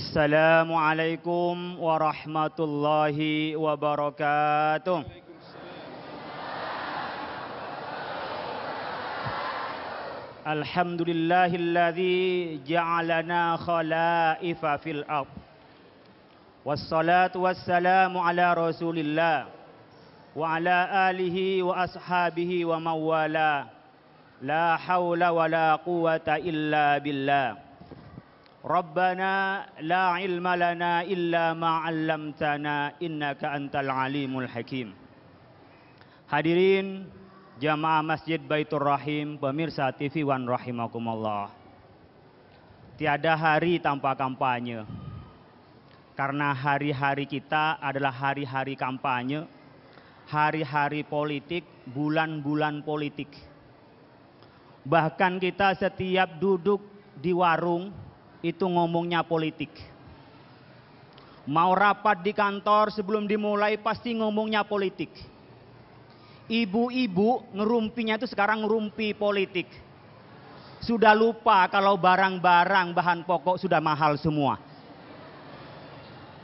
Assalamualaikum warahmatullahi wabarakatuh. Alhamdulillahilladzi ja'alana khalaifa fil ardh. Wassalatu wassalamu ala Rasulillah wa ala alihi wa ashabihi wa mawala. La haula wa la quwata illa billah. Rabbana la ilma lana illa ma 'allamtana innaka antal alimul hakim. Hadirin jamaah Masjid Baitur Rahim, pemirsa TV One rahimakumullah. Tiada hari tanpa kampanye. Karena hari-hari kita adalah hari-hari kampanye, hari-hari politik, bulan-bulan politik. Bahkan kita setiap duduk di warung itu ngomongnya politik. Mau rapat di kantor sebelum dimulai pasti ngomongnya politik. Ibu-ibu ngerumpinya itu sekarang ngerumpi politik. Sudah lupa kalau barang-barang bahan pokok sudah mahal semua.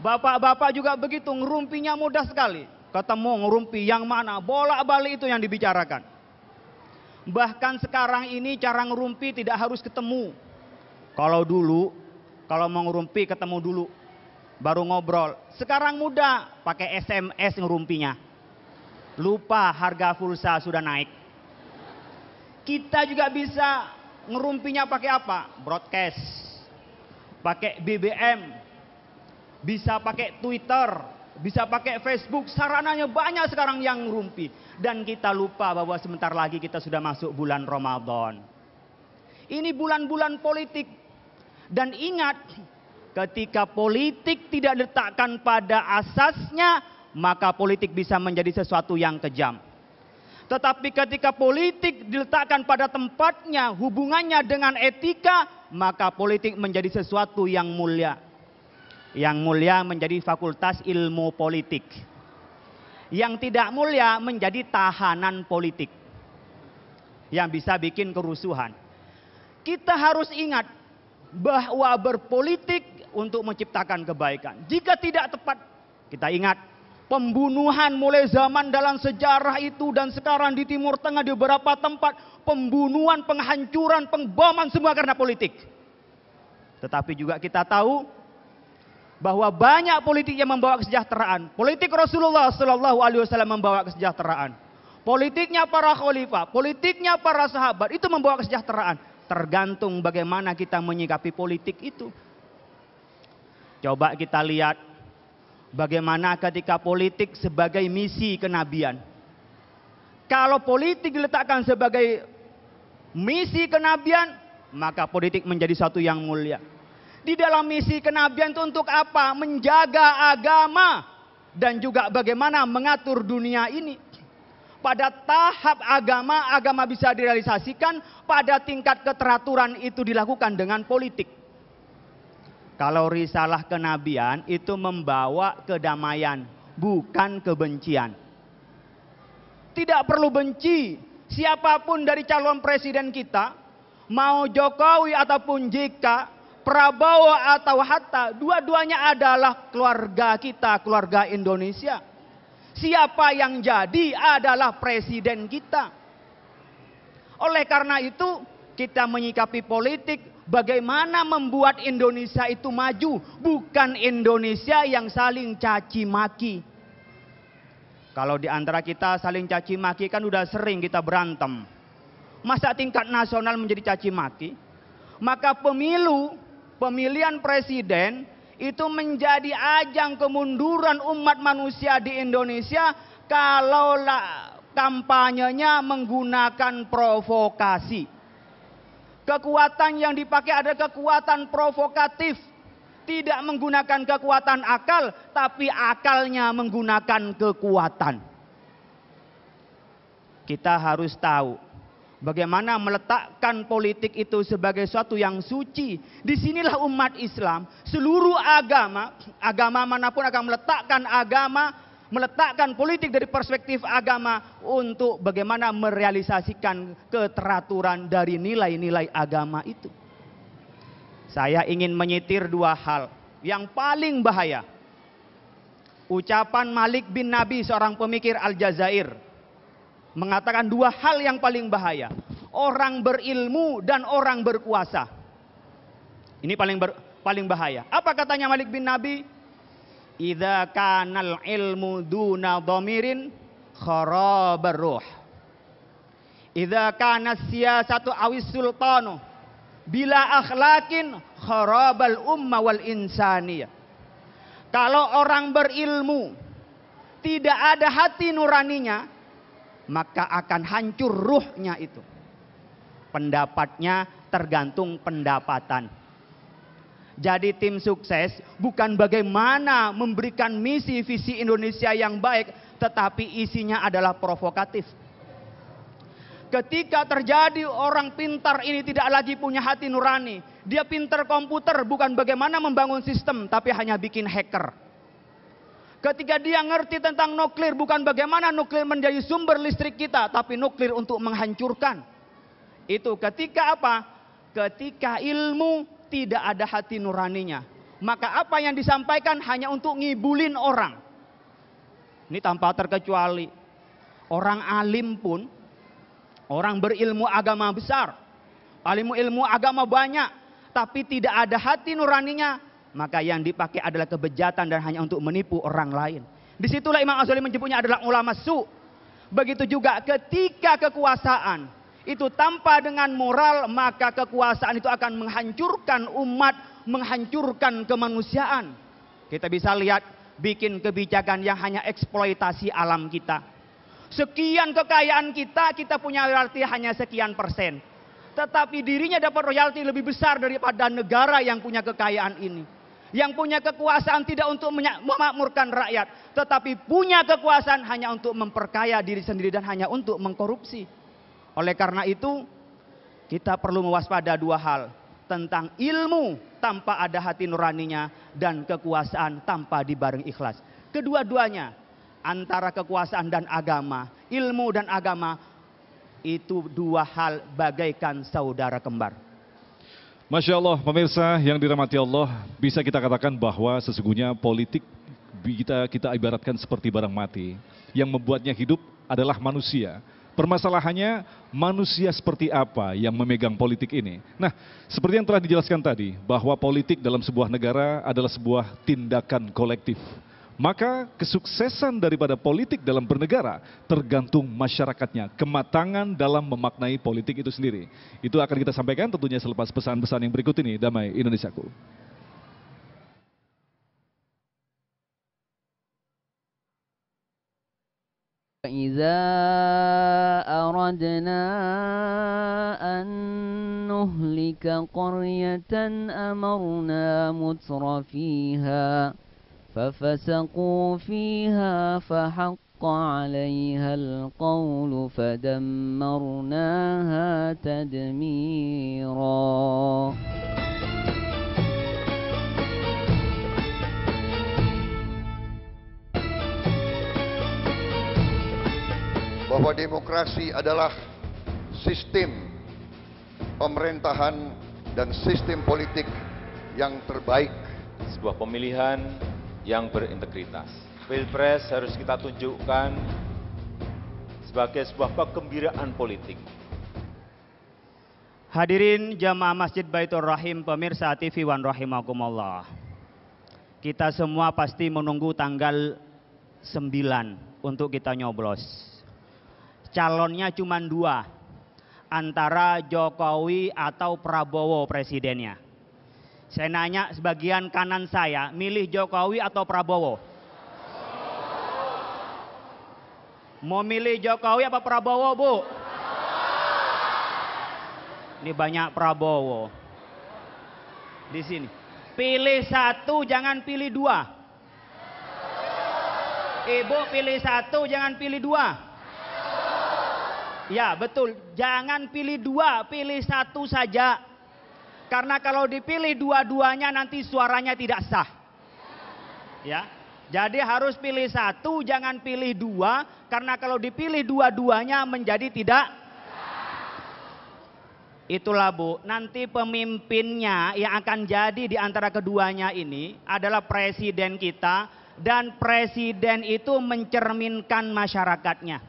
Bapak-bapak juga begitu, ngerumpinya mudah sekali. Ketemu ngerumpi yang mana, bolak-balik itu yang dibicarakan. Bahkan sekarang ini cara ngerumpi tidak harus ketemu. Kalau dulu, kalau mau ngerumpi ketemu dulu, baru ngobrol. Sekarang mudah, pakai SMS ngerumpinya. Lupa harga pulsa sudah naik. Kita juga bisa ngerumpinya pakai apa? Broadcast, pakai BBM, bisa pakai Twitter, bisa pakai Facebook. Sarananya banyak sekarang yang ngerumpi. Dan kita lupa bahwa sebentar lagi kita sudah masuk bulan Ramadan. Ini bulan-bulan politik. Dan ingat, ketika politik tidak diletakkan pada asasnya, maka politik bisa menjadi sesuatu yang kejam. Tetapi ketika politik diletakkan pada tempatnya, hubungannya dengan etika, maka politik menjadi sesuatu yang mulia. Yang mulia menjadi fakultas ilmu politik. Yang tidak mulia menjadi tahanan politik. Yang bisa bikin kerusuhan. Kita harus ingat bahwa berpolitik untuk menciptakan kebaikan. Jika tidak tepat, kita ingat pembunuhan mulai zaman dalam sejarah itu dan sekarang di Timur Tengah di beberapa tempat, pembunuhan, penghancuran, pengboman semua karena politik. Tetapi juga kita tahu bahwa banyak politik yang membawa kesejahteraan. Politik Rasulullah Shallallahu Alaihi Wasallam membawa kesejahteraan. Politiknya para khalifah, politiknya para sahabat itu membawa kesejahteraan. Tergantung bagaimana kita menyikapi politik itu. Coba kita lihat bagaimana ketika politik sebagai misi kenabian. Kalau politik diletakkan sebagai misi kenabian, maka politik menjadi satu yang mulia. Di dalam misi kenabian itu untuk apa? Menjaga agama dan juga bagaimana mengatur dunia ini. Pada tahap agama, agama bisa direalisasikan. Pada tingkat keteraturan itu dilakukan dengan politik. Kalau risalah kenabian itu membawa kedamaian, bukan kebencian. Tidak perlu benci siapapun dari calon presiden kita, mau Jokowi ataupun JK, Prabowo atau Hatta, dua-duanya adalah keluarga kita, keluarga Indonesia. Siapa yang jadi adalah presiden kita. Oleh karena itu, kita menyikapi politik bagaimana membuat Indonesia itu maju, bukan Indonesia yang saling caci maki. Kalau di antara kita saling caci maki kan udah sering kita berantem. Masa tingkat nasional menjadi caci maki? Maka pemilihan presiden itu menjadi ajang kemunduran umat manusia di Indonesia kalau kampanyenya menggunakan provokasi. Kekuatan yang dipakai adalah kekuatan provokatif. Tidak menggunakan kekuatan akal, tapi akalnya menggunakan kekuatan. Kita harus tahu bagaimana meletakkan politik itu sebagai suatu yang suci. Disinilah umat Islam, seluruh agama manapun akan meletakkan politik dari perspektif agama untuk bagaimana merealisasikan keteraturan dari nilai-nilai agama itu. Saya ingin menyitir dua hal. yang paling bahaya. Ucapan Malik bin Nabi, seorang pemikir Aljazair, mengatakan dua hal yang paling bahaya. Orang berilmu dan orang berkuasa. Ini paling bahaya. Apa katanya Malik bin Nabi? Idza kanal ilmu duna dhamirin kharabar ruh. Idza kana siyasatu awis sultanu bila akhlaqin kharabal umma wal insaniyah. Kalau orang berilmu tidak ada hati nuraninya, maka akan hancur ruhnya itu. Pendapatnya tergantung pendapatan. Jadi tim sukses bukan bagaimana memberikan misi visi Indonesia yang baik, tetapi isinya adalah provokatif. Ketika terjadi orang pintar ini tidak lagi punya hati nurani, dia pintar komputer bukan bagaimana membangun sistem, tapi hanya bikin hacker. Ketika dia ngerti tentang nuklir bukan bagaimana nuklir menjadi sumber listrik kita, tapi nuklir untuk menghancurkan. Itu ketika apa? Ketika ilmu tidak ada hati nuraninya. Maka apa yang disampaikan hanya untuk ngibulin orang. Ini tanpa terkecuali. Orang alim pun, orang berilmu agama besar, ilmu agama banyak, tapi tidak ada hati nuraninya, maka yang dipakai adalah kebejatan dan hanya untuk menipu orang lain. Disitulah Imam Ghazali menyebutnya adalah ulama su. Begitu juga ketika kekuasaan itu tanpa dengan moral, maka kekuasaan itu akan menghancurkan umat, menghancurkan kemanusiaan. Kita bisa lihat bikin kebijakan yang hanya eksploitasi alam kita. Sekian kekayaan kita, kita punya royalti hanya sekian persen. Tetapi dirinya dapat royalti lebih besar daripada negara yang punya kekayaan ini. Yang punya kekuasaan tidak untuk memakmurkan rakyat, tetapi punya kekuasaan hanya untuk memperkaya diri sendiri dan hanya untuk mengkorupsi. Oleh karena itu, kita perlu mewaspada dua hal. Tentang ilmu tanpa ada hati nuraninya dan kekuasaan tanpa dibarengi ikhlas. Kedua-duanya, antara kekuasaan dan agama, ilmu dan agama, itu dua hal bagaikan saudara kembar. Masya Allah, pemirsa yang dirahmati Allah, bisa kita katakan bahwa sesungguhnya politik kita ibaratkan seperti barang mati. Yang membuatnya hidup adalah manusia. Permasalahannya manusia seperti apa yang memegang politik ini. Nah, seperti yang telah dijelaskan tadi, bahwa politik dalam sebuah negara adalah sebuah tindakan kolektif. Maka kesuksesan daripada politik dalam bernegara tergantung masyarakatnya, kematangan dalam memaknai politik itu sendiri. Itu akan kita sampaikan tentunya selepas pesan-pesan yang berikut ini. Damai Indonesiaku. إذا أردنا أن نهلك قرية أمرنا مترفيها ففسقوا فيها فحق عليها القول فدمرناها تدميرا. Bahwa demokrasi adalah sistem pemerintahan dan sistem politik yang terbaik. Sebuah pemilihan yang berintegritas. Pilpres harus kita tunjukkan sebagai sebuah kegembiraan politik. Hadirin jamaah Masjid Baitur Rahim, pemirsa TV Wan Rahimakumullah. Kita semua pasti menunggu tanggal 9 untuk kita nyoblos. Calonnya cuma dua, antara Jokowi atau Prabowo presidennya. Saya nanya sebagian kanan saya, milih Jokowi atau Prabowo? Mau milih Jokowi apa Prabowo, Bu? Ini banyak Prabowo. Di sini. Pilih satu, jangan pilih dua. Ibu pilih satu, jangan pilih dua. Ya betul, jangan pilih dua, pilih satu saja. Karena kalau dipilih dua-duanya nanti suaranya tidak sah. Ya, jadi harus pilih satu, jangan pilih dua. Karena kalau dipilih dua-duanya menjadi tidak. Itulah Bu, nanti pemimpinnya yang akan jadi di antara keduanya ini adalah presiden kita, dan presiden itu mencerminkan masyarakatnya.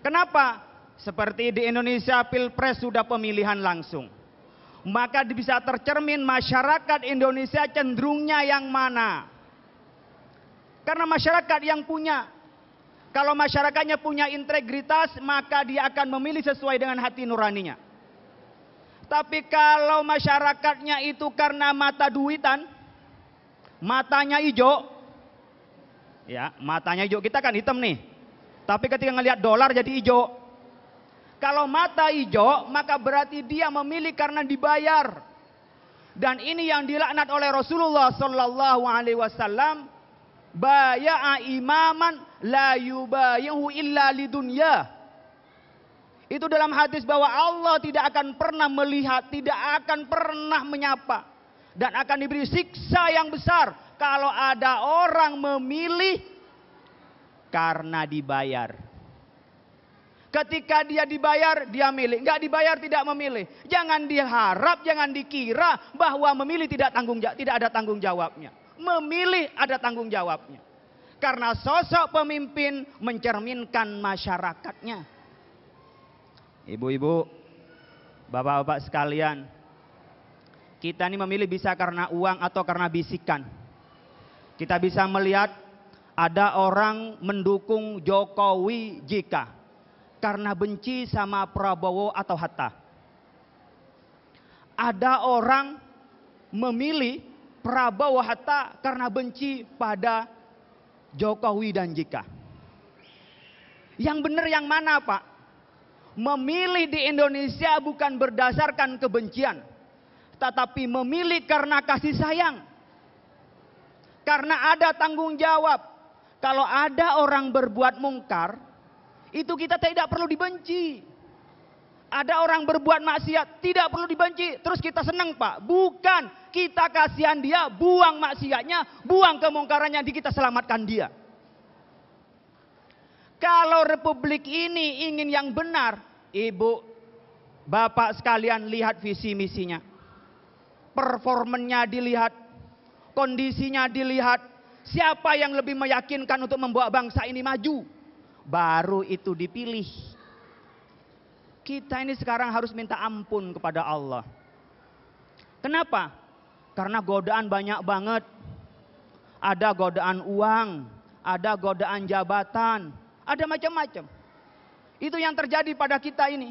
Kenapa? Seperti di Indonesia Pilpres sudah pemilihan langsung. Maka bisa tercermin masyarakat Indonesia cenderungnya yang mana. Karena masyarakat yang punya. Kalau masyarakatnya punya integritas, maka dia akan memilih sesuai dengan hati nuraninya. Tapi kalau masyarakatnya itu karena mata duitan, matanya hijau, ya matanya hijau, kita kan hitam nih. Tapi ketika ngelihat dolar jadi hijau. Kalau mata hijau, maka berarti dia memilih karena dibayar. Dan ini yang dilaknat oleh Rasulullah sallallahu alaihi wasallam, baya'a imaman la yubayihu illa lidunya. Itu dalam hadis bahwa Allah tidak akan pernah melihat, tidak akan pernah menyapa, dan akan diberi siksa yang besar kalau ada orang memilih karena dibayar. Ketika dia dibayar, dia milih. Enggak dibayar, tidak memilih. Jangan diharap, jangan dikira bahwa memilih tidak ada tanggung jawabnya. Memilih ada tanggung jawabnya. Karena sosok pemimpin mencerminkan masyarakatnya. Ibu-ibu, bapak-bapak sekalian, kita ini memilih bisa karena uang atau karena bisikan. Kita bisa melihat ada orang mendukung Jokowi jika karena benci sama Prabowo atau Hatta. Ada orang memilih Prabowo Hatta karena benci pada Jokowi dan Jika. Yang benar yang mana, Pak? Memilih di Indonesia bukan berdasarkan kebencian, tetapi memilih karena kasih sayang. Karena ada tanggung jawab. Kalau ada orang berbuat mungkar, itu kita tidak perlu dibenci. Ada orang berbuat maksiat, tidak perlu dibenci. Terus kita senang, Pak. Bukan, kita kasihan dia, buang maksiatnya, buang kemungkarannya, kita selamatkan dia. Kalau republik ini ingin yang benar, ibu, bapak sekalian lihat visi misinya. Performanya dilihat, kondisinya dilihat. Siapa yang lebih meyakinkan untuk membawa bangsa ini maju? Baru itu dipilih. Kita ini sekarang harus minta ampun kepada Allah. Kenapa? Karena godaan banyak banget. Ada godaan uang, ada godaan jabatan, ada macam-macam. Itu yang terjadi pada kita ini.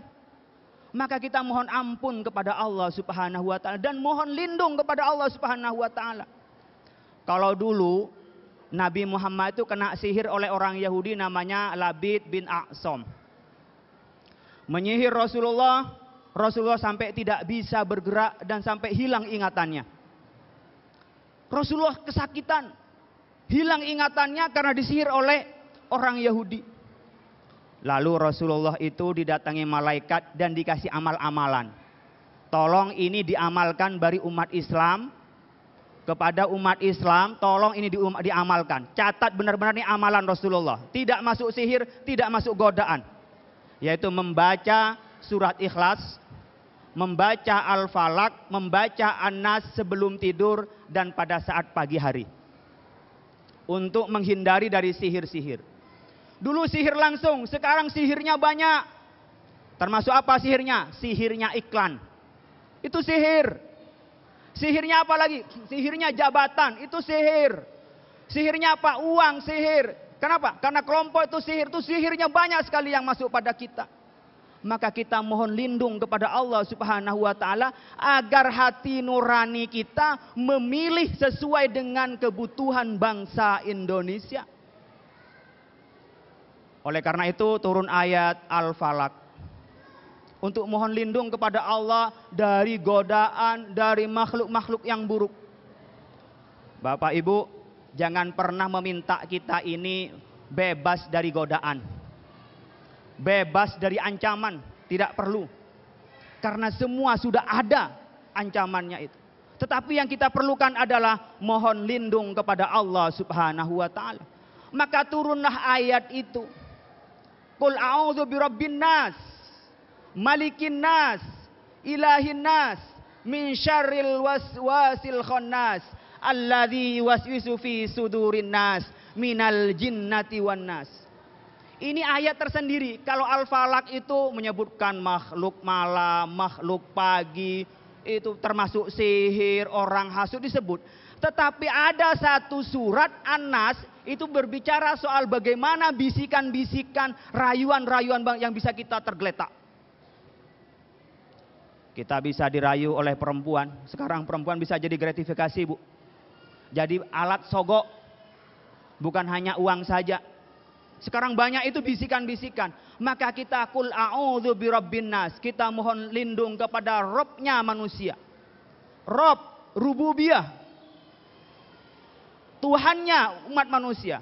Maka kita mohon ampun kepada Allah Subhanahu wa taala dan mohon lindung kepada Allah Subhanahu wa taala. Kalau dulu Nabi Muhammad itu kena sihir oleh orang Yahudi namanya Labid bin A'sam. Menyihir Rasulullah, Rasulullah sampai tidak bisa bergerak dan sampai hilang ingatannya. Rasulullah kesakitan, hilang ingatannya karena disihir oleh orang Yahudi. Lalu Rasulullah itu didatangi malaikat dan dikasih amal-amalan. Tolong ini diamalkan dari umat Islam. Kepada umat Islam, tolong ini diamalkan. Catat benar-benar ini amalan Rasulullah. Tidak masuk sihir, tidak masuk godaan. Yaitu membaca surat Ikhlas, membaca Al-Falaq, membaca An-Nas sebelum tidur dan pada saat pagi hari. Untuk menghindari dari sihir-sihir. Dulu sihir langsung, sekarang sihirnya banyak. Termasuk apa sihirnya? Sihirnya iklan. Itu sihir. Sihirnya apa lagi? Sihirnya jabatan, itu sihir. Sihirnya apa? Uang, sihir. Kenapa? Karena kelompok itu sihirnya banyak sekali yang masuk pada kita. Maka kita mohon lindung kepada Allah Subhanahu wa taala agar hati nurani kita memilih sesuai dengan kebutuhan bangsa Indonesia. Oleh karena itu turun ayat Al-Falaq. Untuk mohon lindung kepada Allah dari godaan, dari makhluk-makhluk yang buruk. Bapak Ibu, jangan pernah meminta kita ini bebas dari godaan. Bebas dari ancaman, tidak perlu. Karena semua sudah ada ancamannya itu. Tetapi yang kita perlukan adalah mohon lindung kepada Allah Subhanahu wa taala. Maka turunlah ayat itu. Qul a'udzu birabbin nas, malikin nas, ilahin nas min syarril waswasil khannas alladzi yuwaswisu fi sudurin nas minal jinnati wan nas. Ini ayat tersendiri. Kalau Al-Falaq itu menyebutkan makhluk malam, makhluk pagi, itu termasuk sihir, orang hasud disebut. Tetapi ada satu surat An-Nas itu berbicara soal bagaimana bisikan-bisikan, rayuan-rayuan yang bisa kita tergeletak. Kita bisa dirayu oleh perempuan. Sekarang perempuan bisa jadi gratifikasi, Bu. Jadi alat sogok. Bukan hanya uang saja. Sekarang banyak itu bisikan-bisikan. Maka kita kul a'udzu birabbin nas. Kita mohon lindung kepada Robnya manusia. Rob, rububiyah. Tuhannya umat manusia.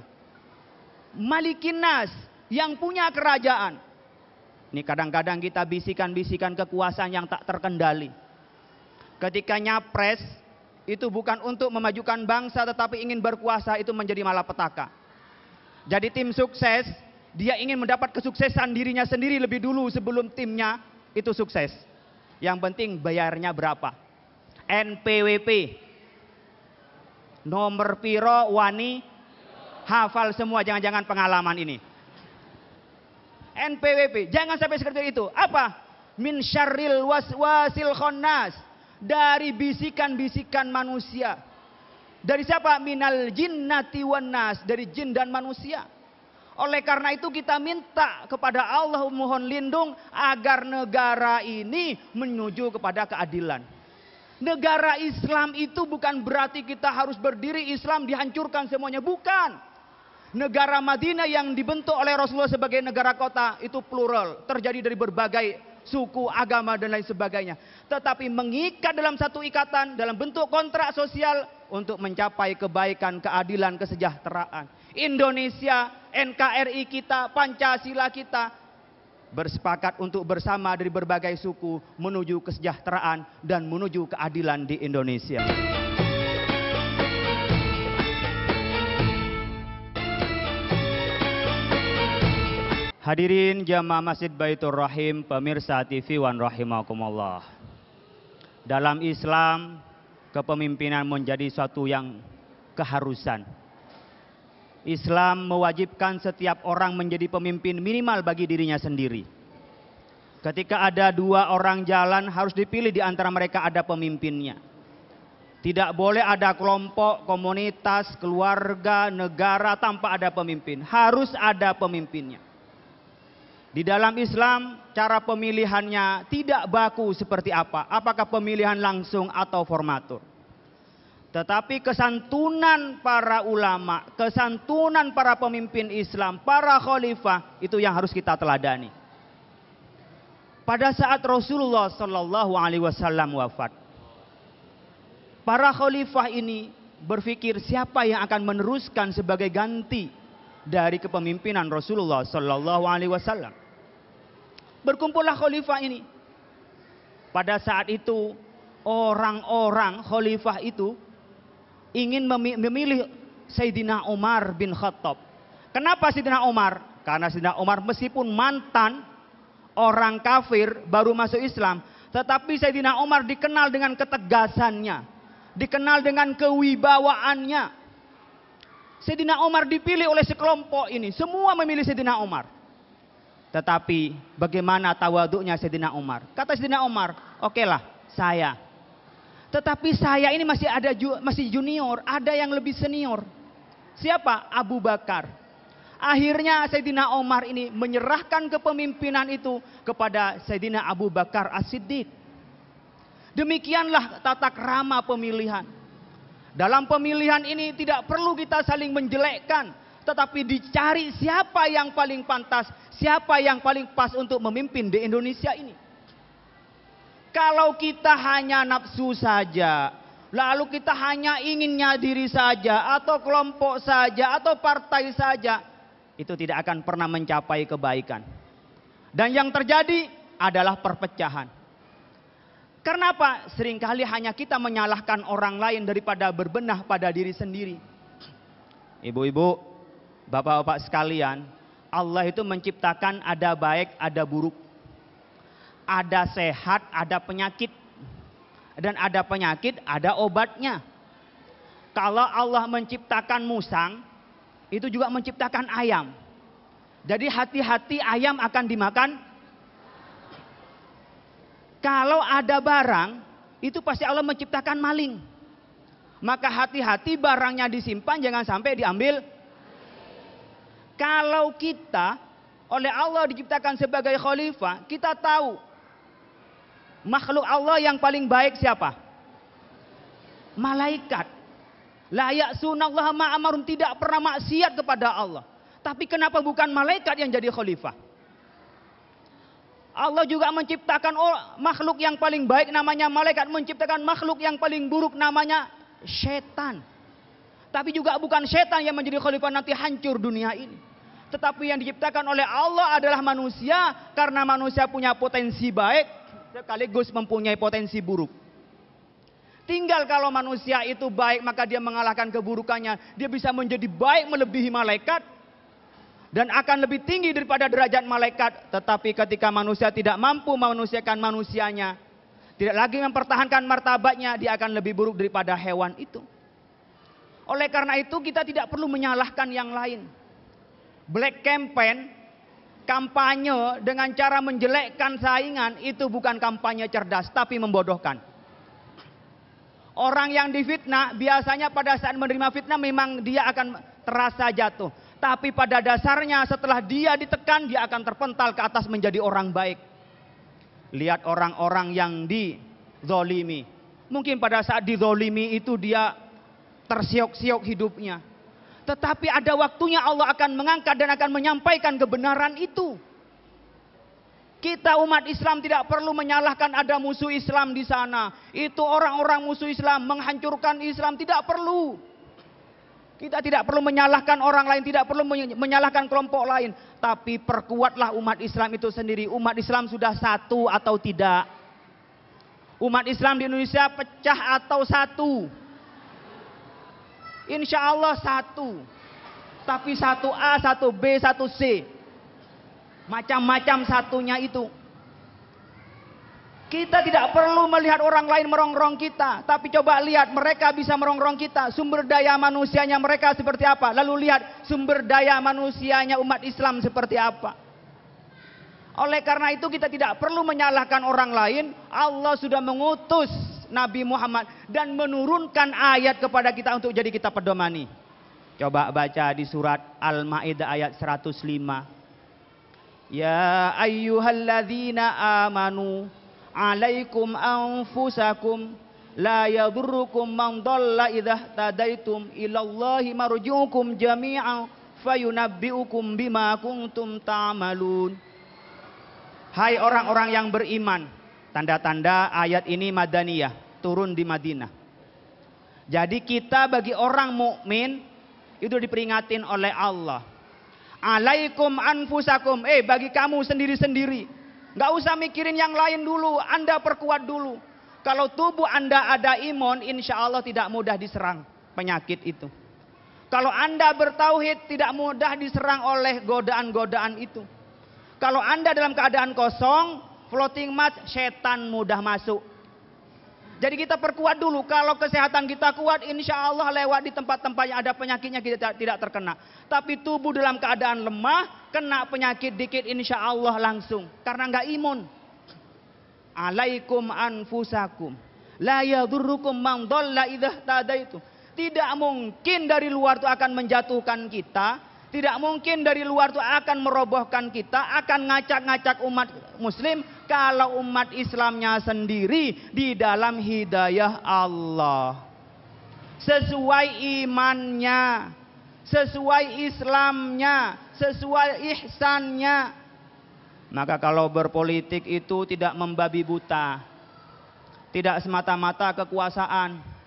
Malikin nas, yang punya kerajaan. Ini kadang-kadang kita bisikan-bisikan kekuasaan yang tak terkendali. Ketika nyapres, itu bukan untuk memajukan bangsa tetapi ingin berkuasa, itu menjadi malapetaka. Jadi tim sukses, dia ingin mendapat kesuksesan dirinya sendiri lebih dulu sebelum timnya itu sukses. Yang penting bayarnya berapa. NPWP. Nomor piro wani hafal semua, jangan-jangan pengalaman ini. NPWP, jangan sampai seperti itu. Apa? Min syarril waswasil khannas. Dari bisikan-bisikan manusia. Dari siapa? Minal jinnati wan nas, dari jin dan manusia. Oleh karena itu kita minta kepada Allah, mohon lindung agar negara ini menuju kepada keadilan. Negara Islam itu bukan berarti kita harus berdiri Islam dihancurkan semuanya, bukan. Negara Madinah yang dibentuk oleh Rasulullah sebagai negara kota itu plural, terjadi dari berbagai suku, agama dan lain sebagainya. Tetapi mengikat dalam satu ikatan dalam bentuk kontrak sosial untuk mencapai kebaikan, keadilan, kesejahteraan. Indonesia, NKRI kita, Pancasila kita bersepakat untuk bersama dari berbagai suku menuju kesejahteraan dan menuju keadilan di Indonesia. Hadirin jamaah Masjid Baitur Rahim, pemirsa TV Wan rahimakumullah. Dalam Islam, kepemimpinan menjadi suatu yang keharusan. Islam mewajibkan setiap orang menjadi pemimpin minimal bagi dirinya sendiri. Ketika ada dua orang jalan, harus dipilih di antara mereka ada pemimpinnya. Tidak boleh ada kelompok, komunitas, keluarga, negara tanpa ada pemimpin. Harus ada pemimpinnya. Di dalam Islam, cara pemilihannya tidak baku seperti apa. Apakah pemilihan langsung atau formatur. Tetapi kesantunan para ulama, kesantunan para pemimpin Islam, para khalifah, itu yang harus kita teladani. Pada saat Rasulullah Sallallahu Alaihi Wasallam wafat, para khalifah ini berpikir siapa yang akan meneruskan sebagai ganti dari kepemimpinan Rasulullah Sallallahu Alaihi Wasallam. Berkumpullah khalifah ini. Pada saat itu orang-orang khalifah itu ingin memilih Sayyidina Umar bin Khattab. Kenapa Sayyidina Umar? Karena Sayyidina Umar meskipun mantan orang kafir baru masuk Islam, tetapi Sayyidina Umar dikenal dengan ketegasannya, dikenal dengan kewibawaannya. Sayyidina Umar dipilih oleh sekelompok ini, semua memilih Sayyidina Umar. Tetapi bagaimana tawaduknya Sayyidina Umar? Kata Sayyidina Umar, okelah saya. Tetapi saya ini masih junior, ada yang lebih senior. Siapa? Abu Bakar. Akhirnya Sayyidina Umar ini menyerahkan kepemimpinan itu kepada Sayyidina Abu Bakar As-Siddiq. Demikianlah tata krama pemilihan. Dalam pemilihan ini tidak perlu kita saling menjelekkan, tetapi dicari siapa yang paling pantas, siapa yang paling pas untuk memimpin di Indonesia ini. Kalau kita hanya nafsu saja, lalu kita hanya inginnya diri saja, atau kelompok saja, atau partai saja, itu tidak akan pernah mencapai kebaikan. Dan yang terjadi adalah perpecahan. Kenapa? Seringkali hanya kita menyalahkan orang lain daripada berbenah pada diri sendiri. Ibu-ibu, bapak-bapak sekalian, Allah itu menciptakan ada baik, ada buruk. Ada sehat, ada penyakit. Dan ada penyakit, ada obatnya. Kalau Allah menciptakan musang, itu juga menciptakan ayam. Jadi hati-hati ayam akan dimakan. Kalau ada barang, itu pasti Allah menciptakan maling. Maka hati-hati barangnya disimpan, jangan sampai diambil. Kalau kita oleh Allah diciptakan sebagai khalifah, kita tahu makhluk Allah yang paling baik siapa? Malaikat. La ya'sunallaha ma amarum, tidak pernah maksiat kepada Allah. Tapi kenapa bukan malaikat yang jadi khalifah? Allah juga menciptakan makhluk yang paling baik namanya malaikat, menciptakan makhluk yang paling buruk namanya setan. Tapi juga bukan setan yang menjadi khalifah nanti hancur dunia ini. Tetapi yang diciptakan oleh Allah adalah manusia, karena manusia punya potensi baik sekaligus mempunyai potensi buruk. Tinggal kalau manusia itu baik, maka dia mengalahkan keburukannya. Dia bisa menjadi baik melebihi malaikat dan akan lebih tinggi daripada derajat malaikat. Tetapi ketika manusia tidak mampu memanusiakan manusianya, tidak lagi mempertahankan martabatnya, dia akan lebih buruk daripada hewan itu. Oleh karena itu kita tidak perlu menyalahkan yang lain. Black campaign, kampanye dengan cara menjelekkan saingan, itu bukan kampanye cerdas, tapi membodohkan. Orang yang difitnah biasanya pada saat menerima fitnah memang dia akan terasa jatuh. Tapi pada dasarnya setelah dia ditekan, dia akan terpental ke atas menjadi orang baik. Lihat orang-orang yang dizolimi. Mungkin pada saat dizolimi itu dia tersiok-siok hidupnya. Tetapi ada waktunya Allah akan mengangkat dan akan menyampaikan kebenaran itu. Kita umat Islam tidak perlu menyalahkan ada musuh Islam di sana. Itu orang-orang musuh Islam menghancurkan Islam, tidak perlu. Kita tidak perlu menyalahkan orang lain, tidak perlu menyalahkan kelompok lain. Tapi perkuatlah umat Islam itu sendiri. Umat Islam sudah satu atau tidak? Umat Islam di Indonesia pecah atau satu? Insya Allah satu. Tapi satu A, satu B, satu C. Macam-macam satunya itu. Kita tidak perlu melihat orang lain merongrong kita. Tapi coba lihat mereka bisa merongrong kita. Sumber daya manusianya mereka seperti apa. Lalu lihat sumber daya manusianya umat Islam seperti apa. Oleh karena itu kita tidak perlu menyalahkan orang lain. Allah sudah mengutus Nabi Muhammad dan menurunkan ayat kepada kita untuk jadi kita pedomani. Coba baca di surat Al-Maidah ayat 105. Ya ayyuhalladzina amanu alaikum anfusakum la yadurrukum man dhalla idza tadaitum ilallahi marji'ukum jami'an fayunabbi'ukum bima kuntum ta'malun. Hai orang-orang yang beriman. Tanda-tanda ayat ini Madaniyah, turun di Madinah. Jadi kita bagi orang mukmin itu diperingatin oleh Allah. Alaikum anfusakum, bagi kamu sendiri-sendiri. Gak usah mikirin yang lain dulu, Anda perkuat dulu. Kalau tubuh Anda ada imun, insya Allah tidak mudah diserang penyakit itu. Kalau Anda bertauhid, tidak mudah diserang oleh godaan-godaan itu. Kalau Anda dalam keadaan kosong, floating mat, setan mudah masuk. Jadi kita perkuat dulu. Kalau kesehatan kita kuat, insya Allah lewat di tempat-tempat yang ada penyakitnya kita tidak terkena. Tapi tubuh dalam keadaan lemah, kena penyakit dikit insya Allah langsung. Karena nggak imun. Alaikum anfusakum. La yadurrukum man dhalla idza tadaitum. Tidak mungkin dari luar itu akan menjatuhkan kita. Tidak mungkin dari luar itu akan merobohkan kita, akan ngacak-ngacak umat muslim kalau umat Islamnya sendiri di dalam hidayah Allah. Sesuai imannya, sesuai Islamnya, sesuai ihsannya. Maka kalau berpolitik itu tidak membabi buta. Tidak semata-mata kekuasaan.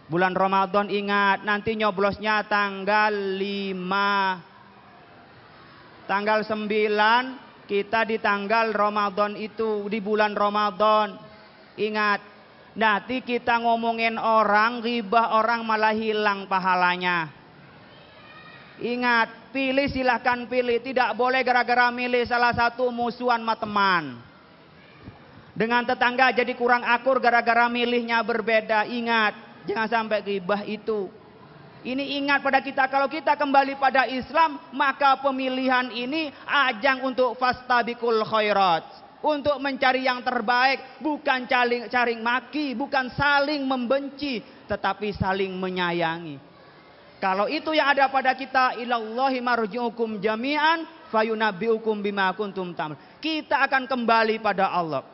Bulan Ramadan ingat, nanti nyoblosnya tanggal 5. Tanggal 9 kita di tanggal Ramadan itu, di bulan Ramadan. Ingat, nanti kita ngomongin orang, ghibah orang malah hilang pahalanya. Ingat, pilih silahkan pilih. Tidak boleh gara-gara milih salah satu musuhan sama teman. Dengan tetangga jadi kurang akur gara-gara milihnya berbeda. Ingat, jangan sampai ghibah itu. Ini ingat pada kita, kalau kita kembali pada Islam, maka pemilihan ini ajang untuk fastabiqul khairat. Untuk mencari yang terbaik, bukan cari maki, bukan saling membenci, tetapi saling menyayangi. Kalau itu yang ada pada kita, ilallahi marji'ukum jami'an fayunabbi'ukum bima kuntum ta'malun. Kita akan kembali pada Allah.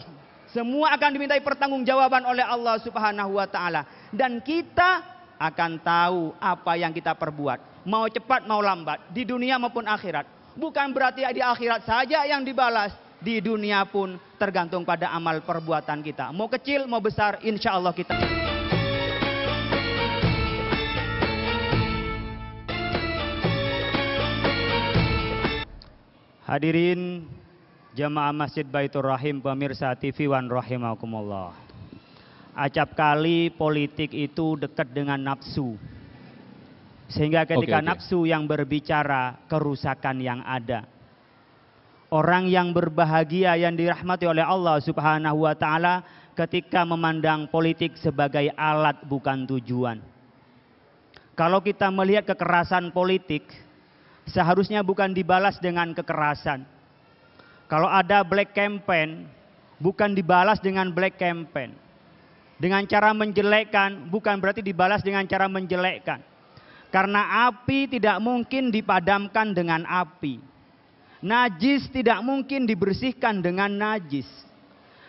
Semua akan dimintai pertanggungjawaban oleh Allah Subhanahu wa taala, dan kita akan tahu apa yang kita perbuat, mau cepat mau lambat, di dunia maupun akhirat. Bukan berarti di akhirat saja yang dibalas, di dunia pun tergantung pada amal perbuatan kita. Mau kecil mau besar, insya Allah kita. Hadirin jamaah Masjid Baitur Rahim, pemirsa TV One rahimakumullah. Acap kali politik itu dekat dengan nafsu. Sehingga ketika nafsu yang berbicara, kerusakan yang ada. Orang yang berbahagia yang dirahmati oleh Allah Subhanahu wa taala ketika memandang politik sebagai alat bukan tujuan. Kalau kita melihat kekerasan politik, seharusnya bukan dibalas dengan kekerasan. Kalau ada black campaign, bukan dibalas dengan black campaign. Dengan cara menjelekkan, bukan berarti dibalas dengan cara menjelekkan. Karena api tidak mungkin dipadamkan dengan api. Najis tidak mungkin dibersihkan dengan najis.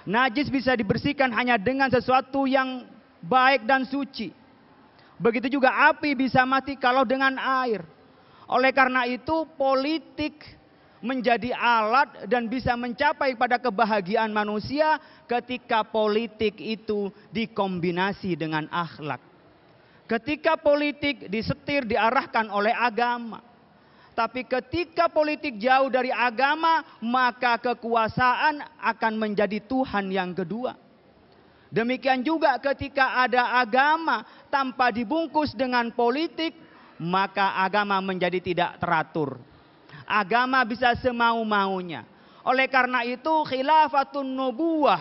Najis bisa dibersihkan hanya dengan sesuatu yang baik dan suci. Begitu juga api bisa mati kalau dengan air. Oleh karena itu politik menjadi alat dan bisa mencapai pada kebahagiaan manusia ketika politik itu dikombinasi dengan akhlak. Ketika politik disetir, diarahkan oleh agama. Tapi ketika politik jauh dari agama, maka kekuasaan akan menjadi Tuhan yang kedua. Demikian juga ketika ada agama tanpa dibungkus dengan politik, maka agama menjadi tidak teratur. Agama bisa semau-maunya. Oleh karena itu khilafatun nubuwah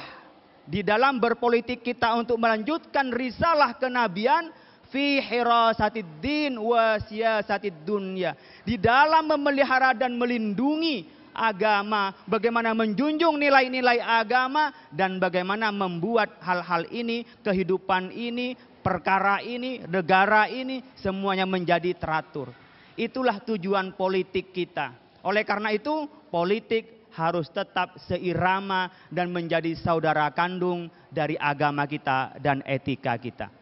di dalam berpolitik kita untuk melanjutkan risalah kenabian fi hirasatid din wa siyasatid dunya. Di dalam memelihara dan melindungi agama, bagaimana menjunjung nilai-nilai agama dan bagaimana membuat hal-hal ini, kehidupan ini, perkara ini, negara ini semuanya menjadi teratur. Itulah tujuan politik kita. Oleh karena itu, politik harus tetap seirama dan menjadi saudara kandung dari agama kita dan etika kita.